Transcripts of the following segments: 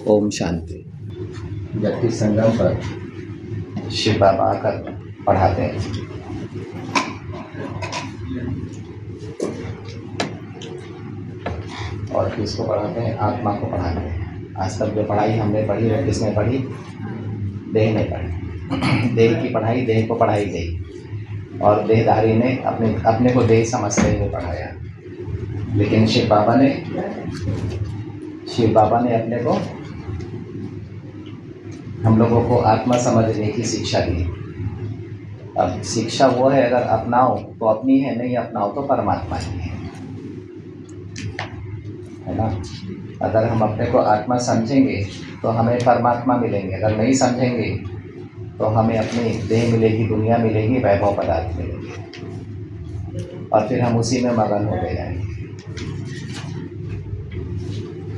ओम शांति। जबकि संगम पर शिव बाबा आकर पढ़ाते हैं। और किसको पढ़ाते हैं? आत्मा को पढ़ाते हैं। आज तक जो पढ़ाई हमने पढ़ी वो किसने पढ़ी? देह ने पढ़ी। देह की पढ़ाई देह को पढ़ाई गई और देहधारी ने अपने को देह समझते हुए पढ़ाया। लेकिन शिव बाबा ने अपने को, हम लोगों को आत्मा समझने की शिक्षा दी। अब शिक्षा वो है, अगर अपनाओ तो अपनी है, नहीं अपनाओ तो परमात्मा की है ना। अगर हम अपने को आत्मा समझेंगे तो हमें परमात्मा मिलेंगे, अगर नहीं समझेंगे तो हमें अपनी देह मिलेगी, दुनिया मिलेगी, वैभव पदार्थ मिलेंगे और फिर हम उसी में मगन हो गए जाएंगे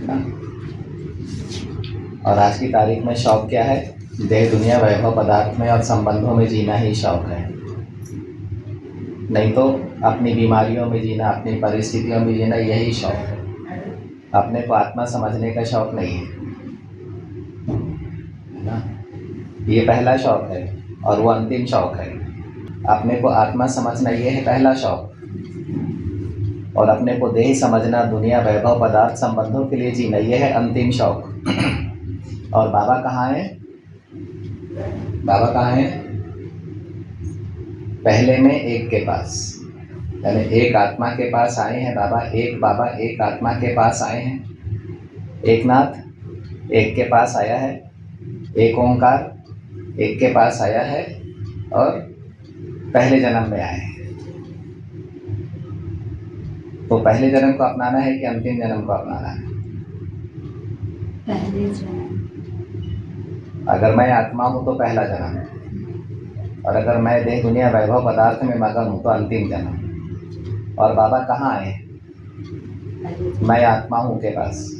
ना। और आज की तारीख में शौक क्या है? देह, दुनिया, वैभव पदार्थ में और संबंधों में जीना ही शौक है। नहीं तो अपनी बीमारियों में जीना, अपनी परिस्थितियों में जीना, यही शौक है। अपने को आत्मा समझने का शौक नहीं है ना। ये पहला शौक है और वो अंतिम शौक है। अपने को आत्मा समझना ये है पहला शौक, और अपने को देह समझना, दुनिया, वैभव पदार्थ, संबंधों के लिए जीना, ये है अंतिम शौक। और बाबा कहाँ हैं? बाबा कहाँ हैं? पहले में एक के पास, यानी एक आत्मा के पास आए हैं बाबा। एक आत्मा के पास आए हैं। एक नाथ एक के पास आया है, एक ओंकार एक के पास आया है और पहले जन्म में आए हैं। तो पहले जन्म को अपनाना है कि अंतिम जन्म को अपनाना है? पहले जन्म। अगर मैं आत्मा हूँ तो पहला जन्म, और अगर मैं देह, दुनिया, वैभव पदार्थ में मगन हूँ तो अंतिम जन्म। और बाबा कहाँ आए? मैं आत्मा हूँ के पास।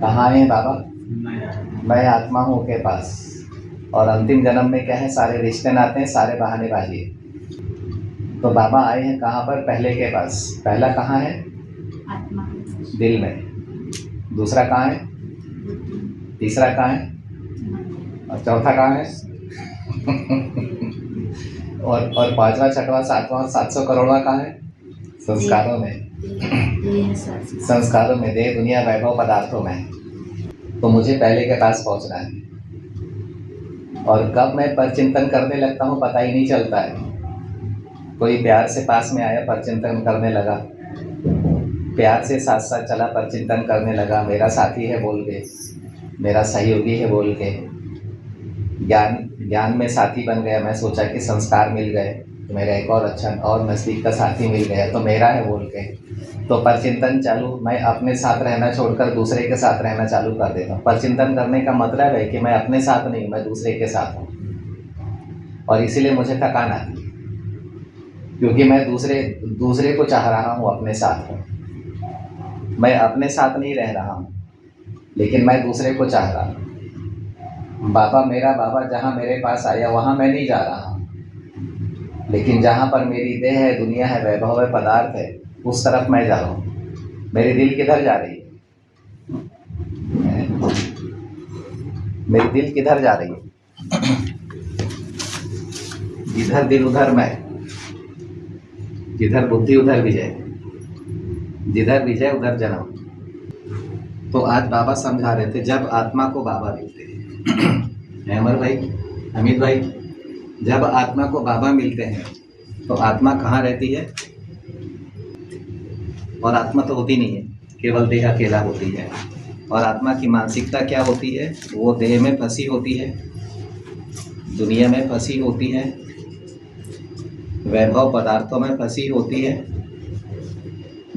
कहाँ आए हैं बाबा? मैं आत्मा हूँ के पास। और अंतिम जन्म में क्या है? सारे रिश्ते नाते हैं, सारे बहानेबाजी। तो बाबा आए हैं कहाँ पर? पहले के पास। पहला कहाँ है? आत्मा। दिल में। दूसरा कहाँ है? तीसरा कहाँ है? और चौथा कहाँ है? और पांचवा, छठवां, सातवां, 700 करोड़वा कहाँ है? संस्कारों में। संस्कारों में, देह, दुनिया, वैभव पदार्थों में। तो मुझे पहले के पास पहुंचना है। और कब मैं परचिंतन करने लगता हूँ पता ही नहीं चलता है। कोई प्यार से पास में आया, परचिंतन करने लगा, प्यार से साथ साथ चला, परचिंतन करने लगा, मेरा साथी है बोल के, मेरा सहयोगी है बोल के, ज्ञान में साथी बन गया। मैं सोचा कि संस्कार मिल गए तो मेरा एक और अच्छा और नज़दीक का साथी मिल गया तो मेरा है बोल के, तो परचिंतन चालू। मैं अपने साथ रहना छोड़कर दूसरे के साथ रहना चालू कर देता हूँ। परचिंतन करने का मतलब है कि मैं अपने साथ नहीं, मैं दूसरे के साथ हूँ। और इसीलिए मुझे थकान आती है, क्योंकि मैं दूसरे को चाह रहा हूँ, अपने साथ हूँ। मैं अपने साथ नहीं रह रहा हूँ, लेकिन मैं दूसरे को चाह रहा हूँ। बाबा, मेरा बाबा जहाँ मेरे पास आया वहाँ मैं नहीं जा रहा हूँ, लेकिन जहाँ पर मेरी देह है, दुनिया है, वैभव है, पदार्थ है, उस तरफ मैं जा रहा हूँ। मेरी दिल किधर जा रही है? मेरी दिल किधर जा रही है? जिधर दिल उधर मैं, जिधर बुद्धि उधर विजय, जिधर विजय उधर जन्म। तो आज बाबा समझा रहे थे, जब आत्मा को बाबा मिलते हैं, अमर भाई, अमित भाई, जब आत्मा को बाबा मिलते हैं तो आत्मा कहाँ रहती है? और आत्मा तो होती नहीं है, केवल देह अकेला होती है। और आत्मा की मानसिकता क्या होती है? वो देह में फंसी होती है, दुनिया में फंसी होती है, वैभव पदार्थों में फंसी होती है।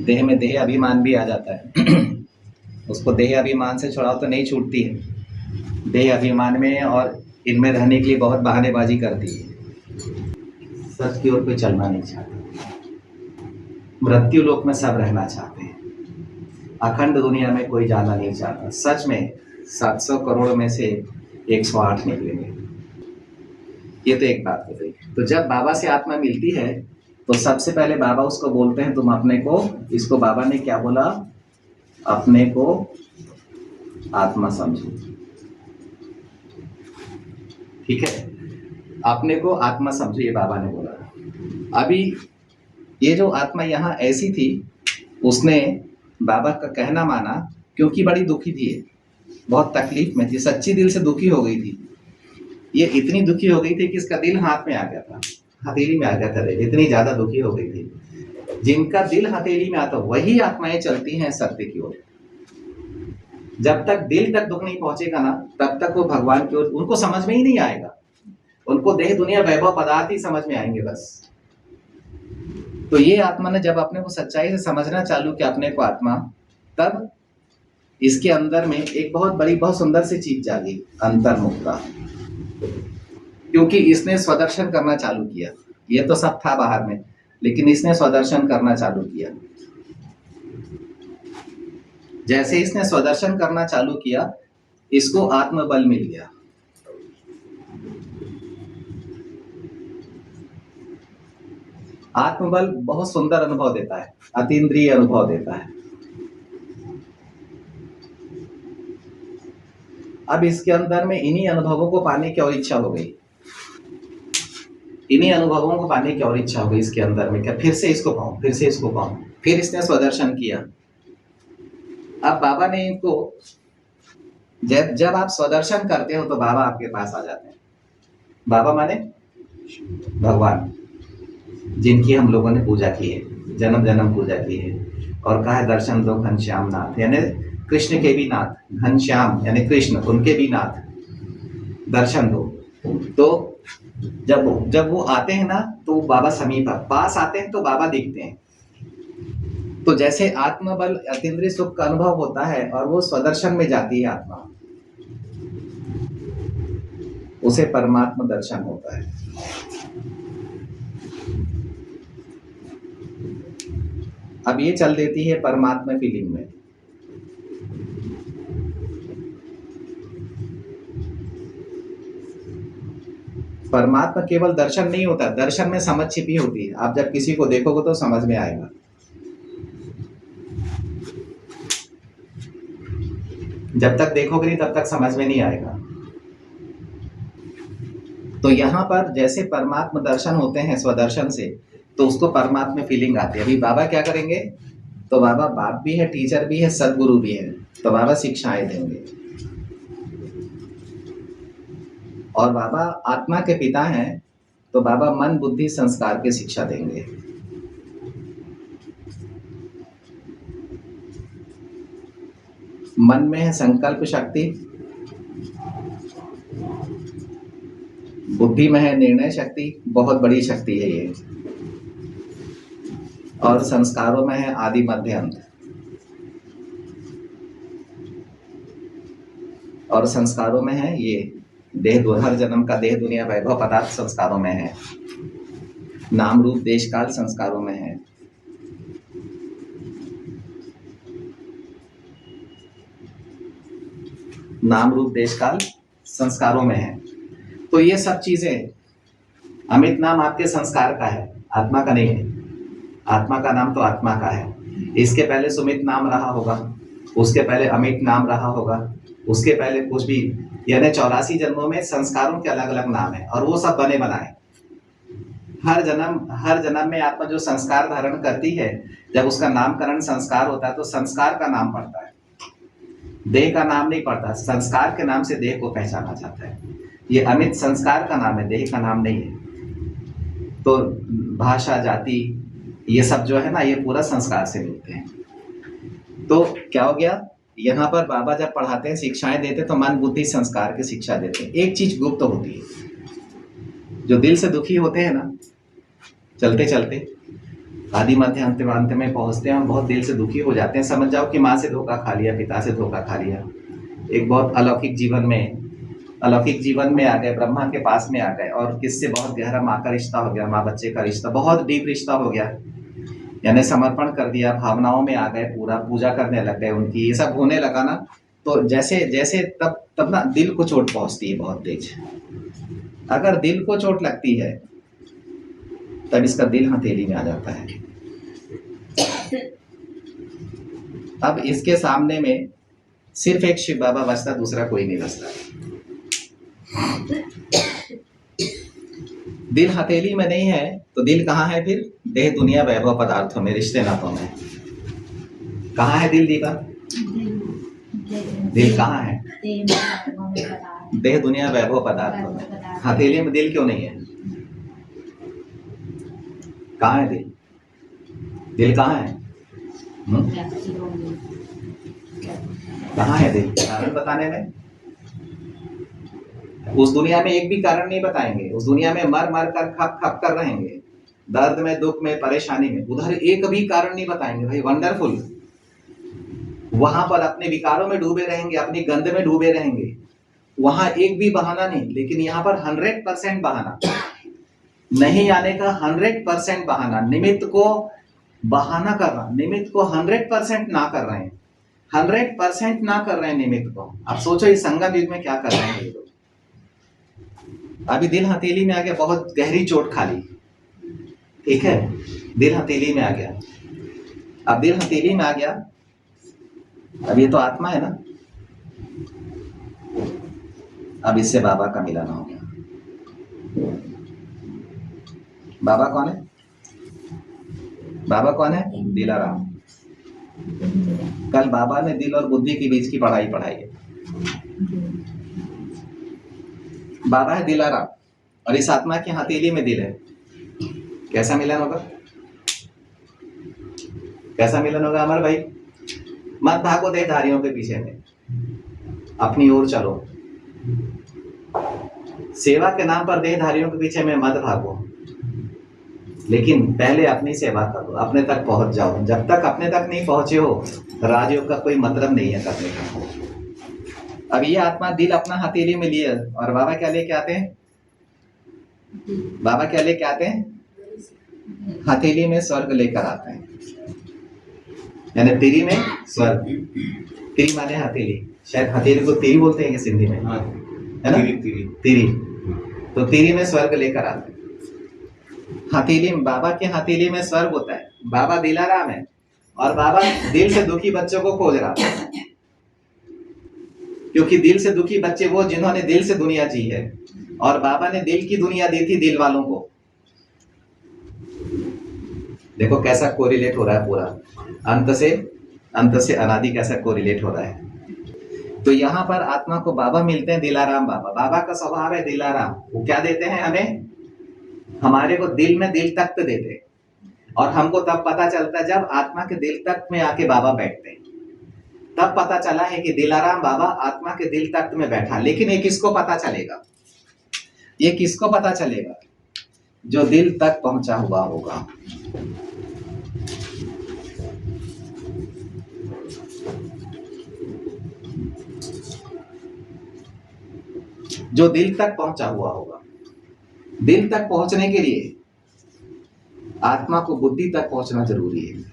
देह में देह अभिमान भी आ जाता है। उसको देह अभिमान से छुड़ाओ तो नहीं छूटती है। देह अभिमान में और इनमें रहने के लिए बहुत बहानेबाजी करती है। सच की ओर कोई चलना नहीं चाहता। मृत्यु लोक में सब रहना चाहते हैं, अखंड दुनिया में कोई जाना नहीं चाहता। सच में 700 करोड़ में से 108 निकलेंगे। ये तो एक बात हो गई। तो जब बाबा से आत्मा मिलती है तो सबसे पहले बाबा उसको बोलते हैं, तुम अपने को, इसको बाबा ने क्या बोला? अपने को आत्मा समझो। ठीक है, अपने को आत्मा समझो, ये बाबा ने बोला। अभी ये जो आत्मा यहाँ ऐसी थी, उसने बाबा का कहना माना, क्योंकि बड़ी दुखी थी, बहुत तकलीफ में थी, सच्ची दिल से दुखी हो गई थी। ये इतनी दुखी हो गई थी कि इसका दिल हाथ में आ गया था, हथेली में आ गया था, इतनी ज्यादा दुखी हो गई थी। जिनका दिल हथेली में आता वही आत्माएं चलती हैं सत्य की ओर। जब तक दिल तक दुख नहीं पहुंचेगा ना, तब तक वो भगवान की ओर उनको समझ में ही नहीं आएगा। उनको देह दुनिया वैभव पदार्थ ही समझ में आएंगे बस। तो ये आत्मा ने जब अपने को सच्चाई से समझना चालू किया, अपने को आत्मा, तब इसके अंदर में एक बहुत बड़ी, बहुत सुंदर सी चीज जागी, अंतर्मुखता। क्योंकि इसने स्वदर्शन करना चालू किया। ये तो सब था बाहर में, लेकिन इसने स्वदर्शन करना चालू किया। जैसे इसने स्वदर्शन करना चालू किया, इसको आत्मबल मिल गया। आत्मबल बहुत सुंदर अनुभव देता है, अतीन्द्रिय अनुभव देता है। अब इसके अंदर में इन्हीं अनुभवों को पाने की और इच्छा हो गई, इन्हीं अनुभवों को पाने की और इच्छा हो गई इसके अंदर में, क्या फिर से इसको पाऊं, फिर से इसको पाऊं। फिर इसने स्वदर्शन किया। अब बाबा ने इनको, जब आप स्वदर्शन करते हो तो बाबा आपके पास आ जाते हैं। बाबा माने भगवान, जिनकी हम लोगों ने पूजा की है, जन्म जन्म पूजा की है, और कहा है दर्शन दो घनश्याम नाथ, यानी कृष्ण के भी नाथ, घनश्याम यानी कृष्ण, उनके भी नाथ, दर्शन दो। तो जब वो आते हैं ना, तो बाबा समीप पास आते हैं तो बाबा दिखते हैं। तो जैसे आत्मबल, अतीन्द्रिय सुख का अनुभव होता है और वो स्वदर्शन में जाती है आत्मा, उसे परमात्मा दर्शन होता है। अब ये चल देती है परमात्मा फीलिंग में। परमात्मा केवल दर्शन नहीं होता, दर्शन में समझ छिपी होती है। आप जब किसी को देखोगे तो समझ में आएगा। जब तक देखोगे नहीं तब तक समझ में नहीं आएगा। तो यहाँ पर जैसे परमात्मा दर्शन होते हैं स्वदर्शन से, तो उसको परमात्मा फीलिंग आती है। अभी बाबा क्या करेंगे, तो बाबा बाप भी है, टीचर भी है, सदगुरु भी है। तो बाबा शिक्षाएं देंगे, और बाबा आत्मा के पिता हैं, तो बाबा मन बुद्धि संस्कार की शिक्षा देंगे। मन में है संकल्प शक्ति, बुद्धि में है निर्णय शक्ति, बहुत बड़ी शक्ति है ये, और संस्कारों में है आदि मध्य अंत। और संस्कारों में है ये देह, हर जन्म का देह दुनिया वैभव पदार्थ संस्कारों में है। नाम रूप देश काल संस्कारों में है। नाम रूप देश काल संस्कारों में है। तो ये सब चीजें, अमित नाम आपके संस्कार का है, आत्मा का नहीं है। आत्मा का नाम तो आत्मा का है। इसके पहले सुमित नाम रहा होगा, उसके पहले अमित नाम रहा होगा, उसके पहले कुछ भी, यानी 84 जन्मों में संस्कारों के अलग अलग नाम है, और वो सब बने बनाए। हर जन्म में आत्मा जो संस्कार धारण करती है, जब उसका नामकरण संस्कार होता है तो संस्कार का नाम पड़ता है, देह का नाम नहीं पड़ता। संस्कार के नाम से देह को पहचाना जाता है। ये अमित संस्कार का नाम है, देह का नाम नहीं है। तो भाषा, जाति, ये सब जो है ना, ये पूरा संस्कार से मिलते हैं। तो क्या हो गया, यहाँ पर बाबा जब पढ़ाते हैं, शिक्षाएं देते हैं, तो मन बुद्धि संस्कार की शिक्षा देते हैं। एक चीज गुप्त होती है, जो दिल से दुखी होते हैं ना, चलते चलते आदि मध्य अंत में पहुंचते हैं और बहुत दिल से दुखी हो जाते हैं, समझ जाओ कि माँ से धोखा खा लिया, पिता से धोखा खा लिया, एक बहुत अलौकिक जीवन में आ गए, ब्रह्मा के पास में आ गए, और किससे बहुत गहरा माँ का रिश्ता हो गया, माँ बच्चे का रिश्ता, बहुत डीप रिश्ता हो गया, यानी समर्पण कर दिया, भावनाओं में आ गए, पूरा पूजा करने लग गए उनकी, ये सब होने लगा ना। तो जैसे जैसे तब ना दिल को चोट पहुंचती है बहुत तेज। अगर दिल को चोट लगती है, तब इसका दिल हथेली में आ जाता है। अब इसके सामने में सिर्फ एक शिव बाबा बचता, दूसरा कोई नहीं बचता। दिल हथेली में नहीं है तो दिल कहाँ है फिर? देह दुनिया वैभव पदार्थों में, रिश्ते नातों में। कहाँ है दिल दीपा? दिल कहाँ है? देह दुनिया वैभव पदार्थों में। हथेली में दिल क्यों नहीं है? कहाँ है दिल? दिल कहाँ है? कहाँ है दिल? कारण बताने में उस दुनिया में एक भी कारण नहीं बताएंगे। उस दुनिया में मर मर कर खप खप कर रहेंगे, दर्द में, दुख में, परेशानी में। उधर एक भी कारण नहीं बताएंगे भाई, वंडरफुल। वहां पर अपने विकारों में डूबे रहेंगे, अपनी गंध में डूबे रहेंगे, वहां एक भी बहाना नहीं। लेकिन यहाँ पर 100% बहाना, नहीं आने का 100% बहाना, निमित्त को बहाना कर रहा, निमित्त को 100% ना कर रहे हैं, 100% ना कर रहे हैं निमित्त को। आप सोचो इस संगम युग में क्या कर रहे हैं ये लोग। अभी दिल हथेली में आ गया, बहुत गहरी चोट खा ली, ठीक है, दिल हथेली में आ गया। अब दिल हथेली में आ गया, अब ये तो आत्मा है ना, अब इससे बाबा का मिलन हो गया। बाबा कौन है? बाबा कौन है? दिलाराम। कल बाबा ने दिल और बुद्धि के बीच की पढ़ाई पढ़ाई है। बाबा है दिलाराम और इस आत्मा की हथेली में दिल है। कैसा मिलन होगा? कैसा मिलन होगा अमर भाई? मत भागो देहधारियों के पीछे में, अपनी ओर चलो। सेवा के नाम पर देहधारियों के पीछे में मत भागो, लेकिन पहले अपनी सेवा करो, अपने तक पहुंच जाओ। जब तक अपने तक नहीं पहुंचे हो, राजयोग का कोई मतलब नहीं है करने का। अब ये आत्मा दिल अपना हथेली में लिए और बाबा क्या लेके आते हैं? बाबा क्या लेके आते हैं? हथेली में स्वर्ग लेकर आते हैं, यानी तिरी में स्वर्ग। तिरी माने हथेली, शायद हथेली को तिरी बोलते हैं सिंधी में, है ना? तिरी। तो तिरी में स्वर्ग लेकर आते हैं। हथेली में, बाबा के हथेली में स्वर्ग होता है। बाबा दिलाराम है और बाबा दिल से दुखी बच्चों को खोज रहा है, क्योंकि दिल से दुखी बच्चे वो जिन्होंने दिल से दुनिया जी है, और बाबा ने दिल की दुनिया दी थी दिल वालों को। देखो कैसा कोरिलेट हो रहा है पूरा, अंत से अनादि कैसा कोरिलेट हो रहा है। तो यहाँ पर आत्मा को बाबा मिलते हैं, दिलाराम बाबा। बाबा का स्वभाव है दिलाराम। वो क्या देते हैं हमें? हमारे को दिल में दिल तख्त देते हैं, और हमको तब पता चलता है जब आत्मा के दिल तख्त में आके बाबा बैठते हैं, तब पता चला है कि दिलाराम बाबा आत्मा के दिल तख्त में बैठा। लेकिन ये किसको पता चलेगा? ये किसको पता चलेगा? जो दिल तक पहुंचा हुआ होगा। जो दिल तक पहुंचा हुआ होगा। दिल तक पहुंचने के लिए आत्मा को बुद्धि तक पहुंचना जरूरी है।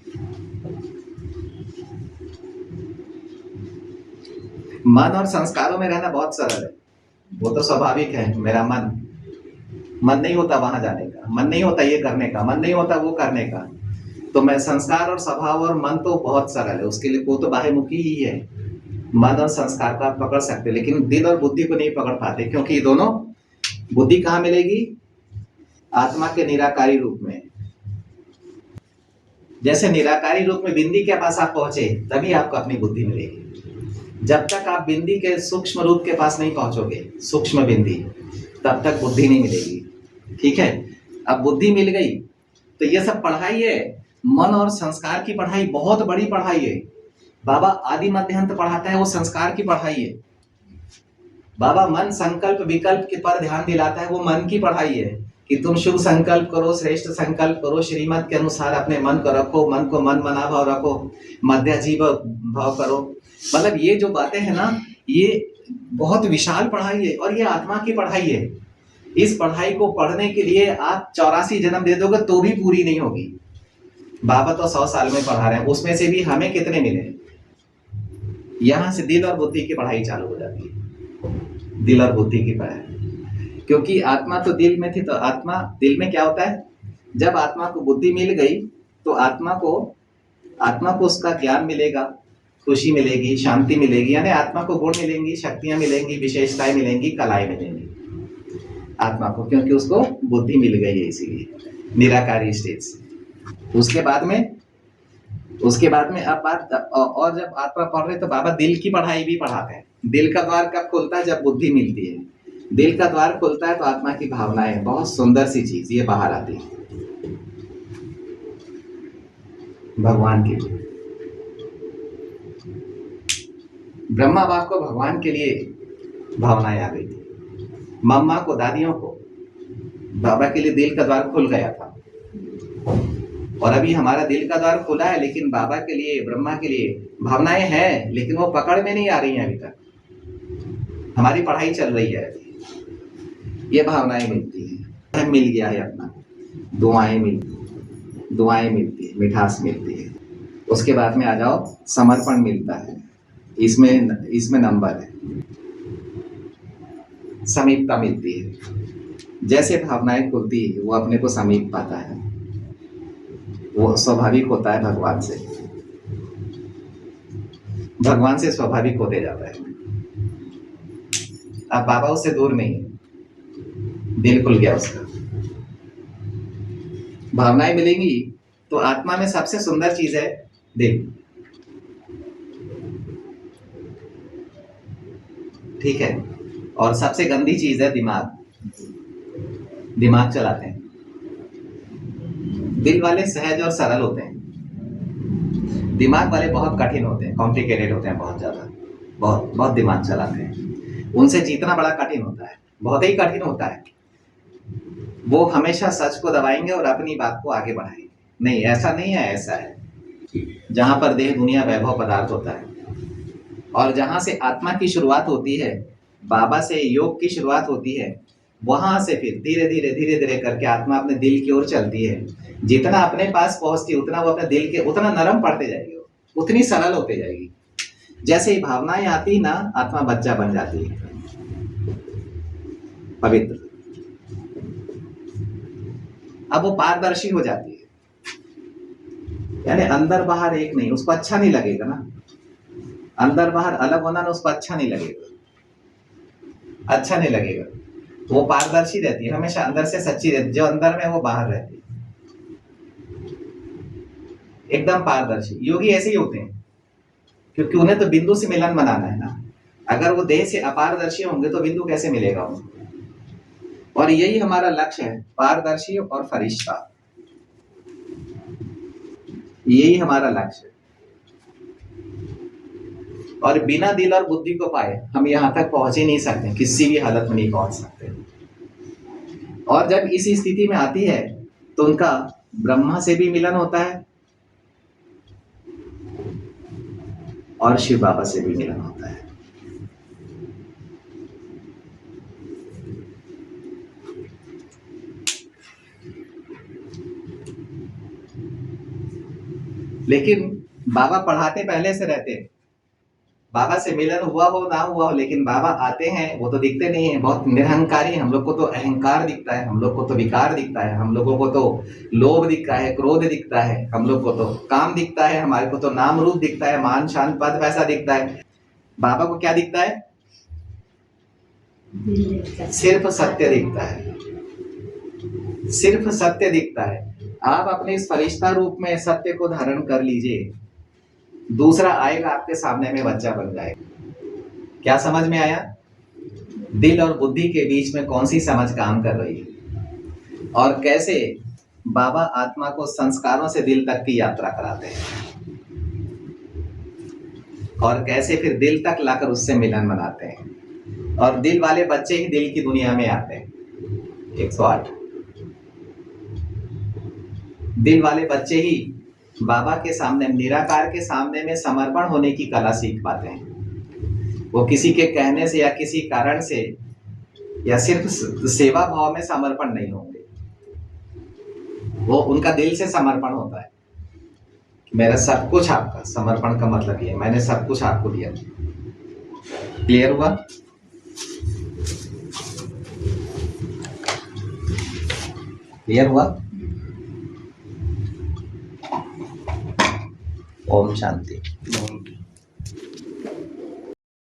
मन और संस्कारों में रहना बहुत सरल है, वो तो स्वाभाविक है। मेरा मन नहीं होता वहां जाने का, मन नहीं होता ये करने का, मन नहीं होता वो करने का। तो मैं संस्कार और स्वभाव और मन तो बहुत सरल है, उसके लिए वो तो बाह्यमुखी ही है। मन और संस्कार को आप पकड़ सकते, लेकिन दिल और बुद्धि को नहीं पकड़ पाते, क्योंकि ये दोनों, बुद्धि कहाँ मिलेगी? आत्मा के निराकारी रूप में। जैसे निराकारी रूप में बिंदी के पास आप पहुंचे, तभी आपको अपनी बुद्धि मिलेगी। जब तक आप बिंदी के सूक्ष्म रूप के पास नहीं पहुंचोगे, सूक्ष्म बिंदी, तब तक बुद्धि नहीं मिलेगी। ठीक है, अब बुद्धि मिल गई तो ये सब पढ़ाई है, मन और संस्कार की पढ़ाई बहुत बड़ी पढ़ाई है। बाबा आदि मध्य अंत पढ़ाता है, वो संस्कार की पढ़ाई है। बाबा मन संकल्प विकल्प के पर ध्यान दिलाता है, वो मन की पढ़ाई है कि तुम शुभ संकल्प करो, श्रेष्ठ संकल्प करो, श्रीमत के अनुसार अपने मन को रखो, मन को मन मना भाव रखो, मध्य जीव भाव करो। मतलब ये जो बातें हैं ना, ये बहुत विशाल पढ़ाई है और ये आत्मा की पढ़ाई है। इस पढ़ाई को पढ़ने के लिए आप 84 जन्म दे दोगे तो भी पूरी नहीं होगी। बाबा तो 100 साल में पढ़ा रहे हैं, उसमें से भी हमें कितने मिले? यहां से दिल और बुद्धि की पढ़ाई चालू हो जाती है, दिल और बुद्धि की पढ़ाई। क्योंकि आत्मा तो दिल में थी, तो आत्मा दिल में क्या होता है? जब आत्मा को बुद्धि मिल गई तो आत्मा को उसका ज्ञान मिलेगा, खुशी मिलेगी, शांति मिलेगी, यानी आत्मा को गुण मिलेंगी, शक्तियां मिलेंगी, विशेषताएं मिलेंगी, कलाएं मिलेंगी आत्मा को, क्योंकि उसको बुद्धि मिल गई है इसीलिए निराकारी स्टेज से। उसके बाद में अब बात, और जब आत्मा पढ़ रहे तो बाबा दिल की पढ़ाई भी पढ़ाते हैं। दिल का द्वार कब खुलता है? जब बुद्धि मिलती है। दिल का द्वार खुलता है तो आत्मा की भावनाएं, बहुत सुंदर सी चीज, ये बाहर आती है भगवान के लिए। ब्रह्मा बाप को भगवान के लिए भावनाएं आ गई थी, मम्मा को, दादियों को। बाबा के लिए दिल का द्वार खुल गया था, और अभी हमारा दिल का द्वार खुला है, लेकिन बाबा के लिए, ब्रह्मा के लिए भावनाएं हैं, लेकिन वो पकड़ में नहीं आ रही हैं अभी तक। हमारी पढ़ाई चल रही है अभी। ये भावनाएं मिलती हैं, मिल गया है अपना, दुआएं मिलती है, मिठास मिलती है। उसके बाद में आ जाओ, समर्पण मिलता है, इसमें नंबर है, समीपता मिलती है। जैसे भावनाएं खुलती है वो अपने को समीप पाता है, वो स्वाभाविक होता है भगवान से स्वाभाविक होते जाता है। अब बाबा उससे दूर नहीं है, दिल खुल गया उसका। भावनाएं मिलेंगी तो आत्मा में सबसे सुंदर चीज है दिल, ठीक है, और सबसे गंदी चीज है दिमाग चलाते हैं। दिल वाले सहज और सरल होते हैं, दिमाग वाले बहुत कठिन होते हैं, कॉम्प्लिकेटेड होते हैं, बहुत ज्यादा, बहुत दिमाग चलाते हैं। उनसे जीतना बड़ा कठिन होता है, बहुत ही कठिन होता है। वो हमेशा सच को दबाएंगे और अपनी बात को आगे बढ़ाएंगे। नहीं, ऐसा नहीं है, ऐसा है। जहां पर देह, दुनिया, वैभव, पदार्थ होता है, और जहां से आत्मा की शुरुआत होती है, बाबा से योग की शुरुआत होती है, वहां से फिर धीरे धीरे करके आत्मा अपने दिल की ओर चलती है। जितना अपने पास पहुंचती, उतना वो अपने दिल के, उतना नरम पड़ते जाएगी, उतनी सरल होते जाएगी। जैसे ही भावनाएं आती ना, आत्मा बच्चा बन जाती है, पवित्र। अब वो पारदर्शी हो जाती है, यानी अंदर बाहर एक नहीं, उसको अच्छा नहीं लगेगा ना, अंदर बाहर अलग होना ना, उसको अच्छा नहीं लगेगा। वो पारदर्शी रहती है, हमेशा अंदर से सच्ची रहती है, जो अंदर में वो बाहर रहती है, एकदम पारदर्शी। योगी ऐसे ही होते हैं, क्योंकि उन्हें तो बिंदु से मिलन बनाना है ना। अगर वो देह से अपारदर्शी होंगे तो बिंदु कैसे मिलेगा उनको? और यही हमारा लक्ष्य है, पारदर्शी और फरिश्ता, यही हमारा लक्ष्य है। और बिना दिल और बुद्धि को पाए हम यहां तक पहुंच ही नहीं सकते, किसी भी हालत में नहीं पहुंच सकते। और जब इस स्थिति में आती है तो उनका ब्रह्मा से भी मिलन होता है और शिव बाबा से भी मिलन होता है। लेकिन बाबा पढ़ाते पहले से रहते हैं, बाबा से मिलन हुआ हो ना हुआ हो, लेकिन बाबा आते हैं, वो तो दिखते नहीं है, बहुत निरहंकारी। हम लोग को तो अहंकार दिखता है, हम लोग को तो विकार दिखता है, हम लोगों को तो लोभ दिखता है, क्रोध दिखता है, हम लोग को तो काम दिखता है, हमारे को तो नाम रूप दिखता है, मान शान पद पैसा दिखता है। बाबा को क्या दिखता है? सिर्फ सत्य दिखता है, सिर्फ सत्य दिखता है। आप अपने इस फरिश्ता रूप में सत्य को धारण कर लीजिए, दूसरा आएगा आपके सामने में बच्चा बन जाएगा। क्या समझ में आया? दिल और बुद्धि के बीच में कौन सी समझ काम कर रही है, और कैसे बाबा आत्मा को संस्कारों से दिल तक की यात्रा कराते हैं, और कैसे फिर दिल तक लाकर उससे मिलन बनाते हैं। और दिल वाले बच्चे ही दिल की दुनिया में आते हैं। 108 दिल वाले बच्चे ही बाबा के सामने, निराकार के सामने में समर्पण होने की कला सीख पाते हैं। वो किसी के कहने से या किसी कारण से या सिर्फ सेवा भाव में समर्पण नहीं होंगे, वो उनका दिल से समर्पण होता है। मेरा सब कुछ आपका, समर्पण का मतलब ये, मैंने सब कुछ आपको दिया। क्लियर हुआ? क्लियर हुआ? ओम शांति।